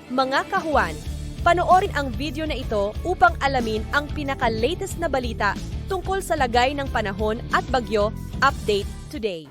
Mga kahuan, panoorin ang video na ito upang alamin ang pinaka-latest na balita tungkol sa lagay ng panahon at bagyo. Update today.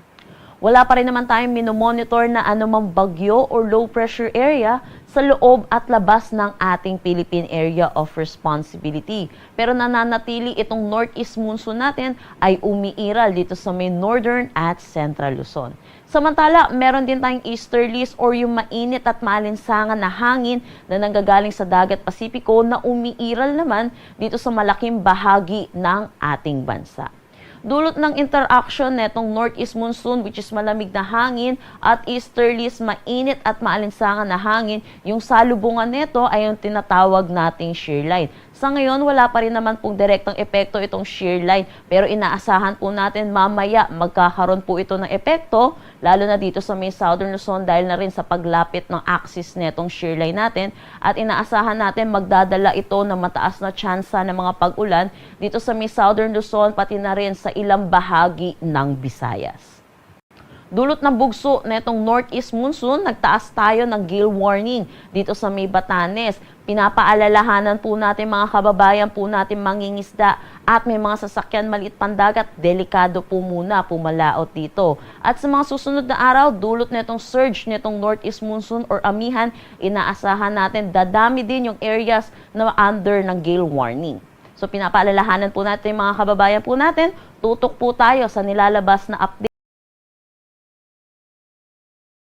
Wala pa rin naman tayong minomonitor na anumang bagyo or low pressure area sa loob at labas ng ating Philippine Area of Responsibility. Pero nananatili itong northeast monsoon natin ay umiiral dito sa may northern at central Luzon. Samantala, meron din tayong easterlies or yung mainit at maalinsangan na hangin na nanggagaling sa dagat Pasipiko na umiiral naman dito sa malaking bahagi ng ating bansa. Dulot ng interaction netong northeast monsoon which is malamig na hangin at easterlies mainit at maalinsangan na hangin, yung salubungan nito ay yung tinatawag nating shear line. Sa ngayon, wala pa rin naman pong direktang epekto itong shear line pero inaasahan po natin mamaya magkakaroon po ito ng epekto lalo na dito sa may southern Luzon dahil na rin sa paglapit ng axis netong shear line natin at inaasahan natin magdadala ito ng mataas na tsansa ng mga pag-ulan dito sa may southern Luzon pati na rin sa ilang bahagi ng Visayas. Dulot ng bugso netong northeast monsoon, nagtaas tayo ng gale warning dito sa may Batanes. Pinapaalalahanan po natin mga kababayan po natin mangingisda at may mga sasakyan maliit pandagat, delikado po muna pumalaot dito. At sa mga susunod na araw, dulot netong surge netong northeast monsoon or amihan, inaasahan natin dadami din yung areas na under ng gale warning. So pinapaalalahanan po natin mga kababayan po natin, tutok po tayo sa nilalabas na update